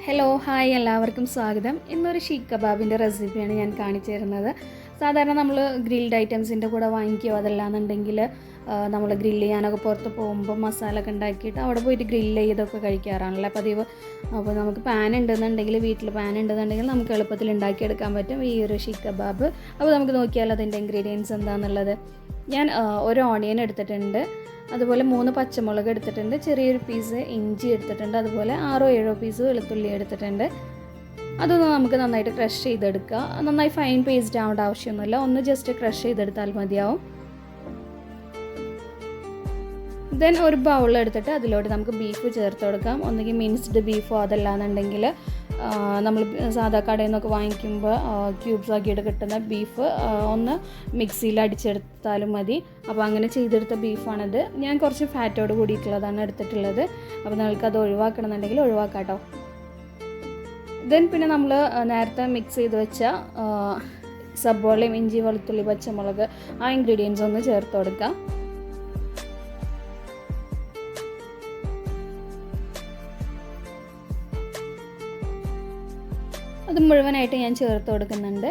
Hello hi എല്ലാവർക്കും സ്വാഗതം. ഇന്നൊരു ഷീഖ് കബാബിൻ്റെ റെസിപ്പിയാണ് ഞാൻ കാണിച്ചു തരുന്നത്. സാധാരണ നമ്മൾ ഗ്രിൽഡ് ഐറ്റംസിൻ്റെ കൂടെ വാങ്ങിക്കുകയോ അതല്ലാന്നുണ്ടെങ്കിൽ നമ്മൾ ഗ്രില്ല് ചെയ്യാനൊക്കെ പുറത്ത് പോകുമ്പോൾ മസാല ഒക്കെ ഉണ്ടാക്കിയിട്ട് അവിടെ പോയിട്ട് ഗ്രില്ല് ചെയ്തൊക്കെ കഴിക്കാറാണല്ലോ പതിവ്. അപ്പോൾ നമുക്ക് പാൻ ഉണ്ടെന്നുണ്ടെങ്കിൽ വീട്ടിൽ പാൻ ഉണ്ടെന്നുണ്ടെങ്കിൽ നമുക്ക് എളുപ്പത്തിൽ ഉണ്ടാക്കിയെടുക്കാൻ പറ്റും ഈ ഒരു ഷീഖ് കബാബ്. അപ്പോൾ നമുക്ക് നോക്കിയാൽ അതിൻ്റെ ഇൻഗ്രീഡിയൻസ് എന്താണെന്നുള്ളത്. ഞാൻ ഒരു ഓണിയൻ എടുത്തിട്ടുണ്ട്, അതുപോലെ 3 പച്ചമുളക് എടുത്തിട്ടുണ്ട്, ചെറിയൊരു പീസ് ഇഞ്ചി എടുത്തിട്ടുണ്ട്, അതുപോലെ 6-7 പീസ് വെളുത്തുള്ളി എടുത്തിട്ടുണ്ട്. അതൊന്ന് നമുക്ക് നന്നായിട്ട് ക്രഷ് ചെയ്തെടുക്കുക. നന്നായി ഫൈൻ പേസ്റ്റ് ആവേണ്ട ആവശ്യമൊന്നുമില്ല, ഒന്ന് ജസ്റ്റ് ക്രഷ് ചെയ്തെടുത്താൽ മതിയാവും. ദെൻ ഒരു ബൗൾ എടുത്തിട്ട് അതിലോട്ട് നമുക്ക് ബീഫ് ചേർത്ത് കൊടുക്കാം. ഒന്നുകിൽ മിൻസ്ഡ് ബീഫോ അതല്ലാന്നുണ്ടെങ്കിൽ നമ്മൾ സാധാ കടയിൽ നിന്നൊക്കെ വാങ്ങിക്കുമ്പോൾ ക്യൂബ്സ് ആക്കിയിട്ട് കിട്ടുന്ന ബീഫ് ഒന്ന് മിക്സിയിൽ അടിച്ചെടുത്താലും മതി. അപ്പോൾ അങ്ങനെ ചെയ്തെടുത്ത ബീഫാണിത്. ഞാൻ കുറച്ച് ഫാറ്റോട് കൂടിയിട്ടുള്ളതാണ് എടുത്തിട്ടുള്ളത്. അപ്പോൾ നിങ്ങൾക്കത് ഒഴിവാക്കണമെന്നുണ്ടെങ്കിൽ ഒഴിവാക്കാം കേട്ടോ. ദെൻ പിന്നെ നമ്മൾ നേരത്തെ മിക്സ് ചെയ്ത് വെച്ച സബോളയും ഇഞ്ചി വെളുത്തുള്ളി പച്ചമുളക് ആ ഇൻഗ്രീഡിയൻസ് ഒന്ന് ചേർത്ത് കൊടുക്കാം. അത് മുഴുവനായിട്ട് ഞാൻ ചേർത്ത് കൊടുക്കുന്നുണ്ട്.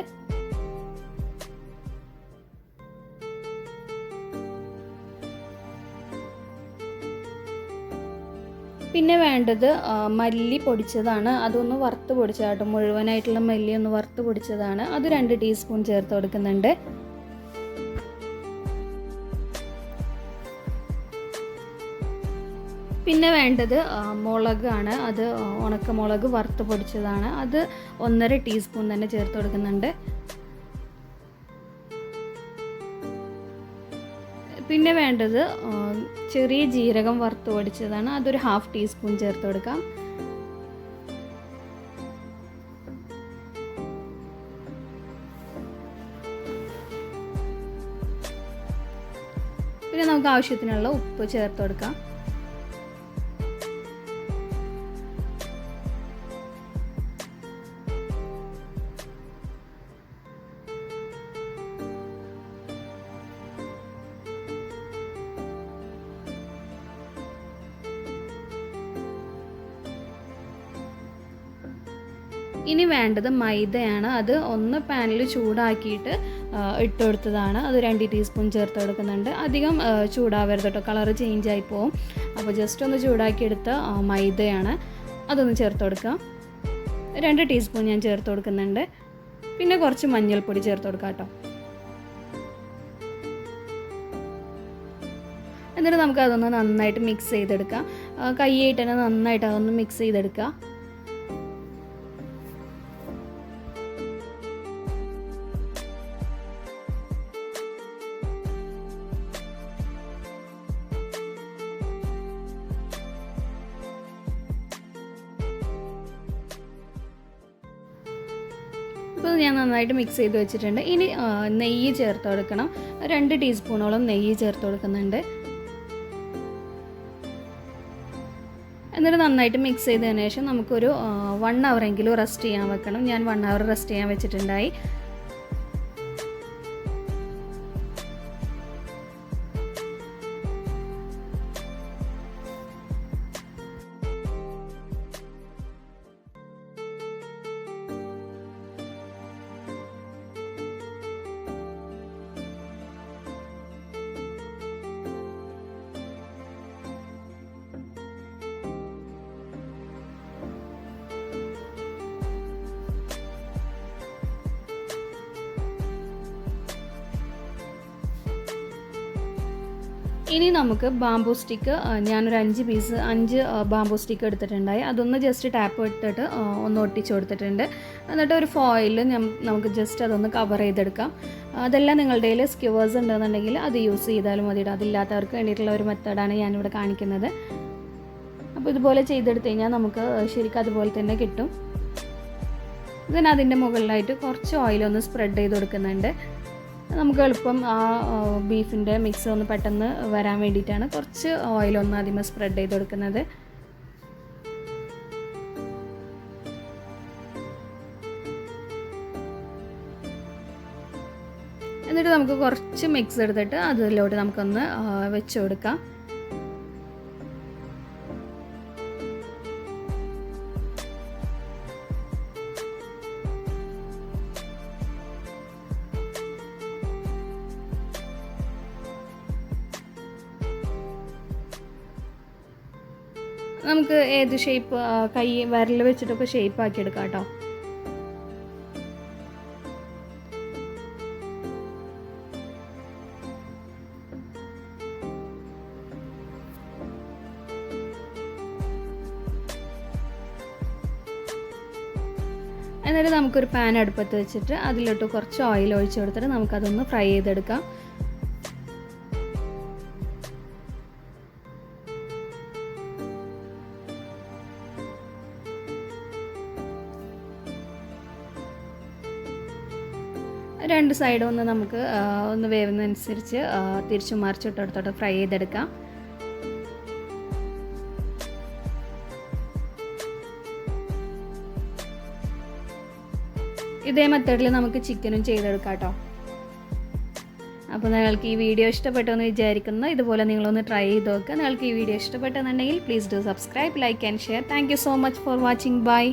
പിന്നെ വേണ്ടത് മല്ലി പൊടിച്ചതാണ്. അതൊന്ന് വറുത്ത് പൊടിച്ചതാട്ടോ, മുഴുവനായിട്ടുള്ള മല്ലി ഒന്ന് വറുത്ത് പൊടിച്ചതാണ്. അത് 2 ടീസ്പൂൺ ചേർത്ത് കൊടുക്കുന്നുണ്ട്. പിന്നെ വേണ്ടത് മുളകാണ്. അത് ഉണക്കമുളക് വറുത്ത് പൊടിച്ചതാണ്. അത് 1.5 ടീസ്പൂൺ തന്നെ ചേർത്ത് കൊടുക്കുന്നുണ്ട്. പിന്നെ വേണ്ടത് ചെറിയ ജീരകം വറുത്ത് പൊടിച്ചതാണ്. അതൊരു 1/2 ടീസ്പൂൺ ചേർത്ത് കൊടുക്കാം. പിന്നെ നമുക്ക് ആവശ്യത്തിനുള്ള ഉപ്പ് ചേർത്ത് കൊടുക്കാം. ഇനി വേണ്ടത് മൈദയാണ്. അത് ഒന്ന് പാനിൽ ചൂടാക്കിയിട്ട് ഇട്ട് കൊടുത്തതാണ്. അത് 2 ടീസ്പൂൺ ചേർത്ത് കൊടുക്കുന്നുണ്ട്. അധികം ചൂടാവരുത് കേട്ടോ, കളറ് ചേഞ്ച് ആയി പോവും. അപ്പോൾ ജസ്റ്റ് ഒന്ന് ചൂടാക്കിയെടുത്ത മൈദയാണ്, അതൊന്ന് ചേർത്ത് കൊടുക്കാം. 2 ടീസ്പൂൺ ഞാൻ ചേർത്ത് കൊടുക്കുന്നുണ്ട്. പിന്നെ കുറച്ച് മഞ്ഞൾപ്പൊടി ചേർത്ത് കൊടുക്കാം കേട്ടോ. എന്നിട്ട് നമുക്ക് അതൊന്ന് നന്നായിട്ട് മിക്സ് ചെയ്തെടുക്കാം. കൈയായിട്ട് തന്നെ നന്നായിട്ട് അതൊന്ന് മിക്സ് ചെയ്തെടുക്കാം. ഇപ്പോൾ ഞാൻ നന്നായിട്ട് മിക്സ് ചെയ്ത് വെച്ചിട്ടുണ്ട്. ഇനി നെയ്യ് ചേർത്ത് കൊടുക്കണം. 2 ടീസ്പൂണോളം നെയ്യ് ചേർത്ത് കൊടുക്കുന്നുണ്ട്. എന്നിട്ട് നന്നായിട്ട് മിക്സ് ചെയ്തതിന് ശേഷം നമുക്കൊരു 1 ഹവറെങ്കിലും റെസ്റ്റ് ചെയ്യാൻ വെക്കണം. ഞാൻ 1 ഹവർ റെസ്റ്റ് ചെയ്യാൻ വെച്ചിട്ടുണ്ടായി. ഇനി നമുക്ക് ബാംബൂ സ്റ്റിക്ക്, ഞാനൊരു 5 ബാംബൂ സ്റ്റിക്ക് എടുത്തിട്ടുണ്ടായി. അതൊന്ന് ജസ്റ്റ് ടാപ്പ് എടുത്തിട്ട് ഒന്ന് ഒട്ടിച്ച് കൊടുത്തിട്ടുണ്ട്. എന്നിട്ട് ഒരു ഫോയിൽ നമുക്ക് ജസ്റ്റ് അതൊന്ന് കവർ ചെയ്തെടുക്കാം. അതെല്ലാം നിങ്ങളുടെ കയ്യിൽ സ്ക്യൂവേഴ്സ് ഉണ്ടെന്നുണ്ടെങ്കിൽ അത് യൂസ് ചെയ്താലും മതി. അതില്ലാത്തവർക്ക് വേണ്ടിയിട്ടുള്ള ഒരു മെത്തേഡാണ് ഞാനിവിടെ കാണിക്കുന്നത്. അപ്പോൾ ഇതുപോലെ ചെയ്തെടുത്ത് കഴിഞ്ഞാൽ നമുക്ക് ശരിക്കും അതുപോലെ തന്നെ കിട്ടും. ഇതിന് അതിൻ്റെ മുകളിലായിട്ട് കുറച്ച് ഓയിലൊന്ന് സ്പ്രെഡ് ചെയ്ത് കൊടുക്കുന്നുണ്ട്. നമുക്ക് എളുപ്പം ആ ബീഫിൻ്റെ മിക്സ് ഒന്ന് പെട്ടെന്ന് വരാൻ വേണ്ടിയിട്ടാണ് കുറച്ച് ഓയിലൊന്ന് ആദ്യമേ സ്പ്രെഡ് ചെയ്ത് കൊടുക്കുന്നത്. എന്നിട്ട് നമുക്ക് കുറച്ച് മിക്സ് എടുത്തിട്ട് അതിലോട്ട് നമുക്കൊന്ന് വെച്ച് കൊടുക്കാം. നമുക്ക് ഏത് ഷേപ്പ് കൈ വിരൽ വെച്ചിട്ടൊക്കെ ഷേപ്പ് ആക്കി എടുക്കാം കേട്ടോ. എന്നിട്ട് നമുക്കൊരു പാൻ അടുപ്പത്ത് വെച്ചിട്ട് അതിലോട്ട് കുറച്ച് ഓയിൽ ഒഴിച്ച് കൊടുത്തിട്ട് നമുക്കതൊന്ന് ഫ്രൈ ചെയ്തെടുക്കാം. രണ്ട് സൈഡും ഒന്ന് നമുക്ക് ഒന്ന് വേവുന്നതനുസരിച്ച് തിരിച്ചും മറിച്ചിട്ടെടുത്തോട്ട് ഫ്രൈ ചെയ്തെടുക്കാം. ഇതേ മെത്തേഡിൽ നമുക്ക് ചിക്കനും ചെയ്തെടുക്കാം കേട്ടോ. അപ്പോൾ നിങ്ങൾക്ക് ഈ വീഡിയോ ഇഷ്ടപ്പെട്ടു എന്ന് വിചാരിക്കുന്നു. ഇതുപോലെ നിങ്ങളൊന്ന് ട്രൈ ചെയ്ത് നോക്കുക. നിങ്ങൾക്ക് ഈ വീഡിയോ ഇഷ്ടപ്പെട്ടെന്നുണ്ടെങ്കിൽ please do subscribe, like and share. Thank you so much for watching. By.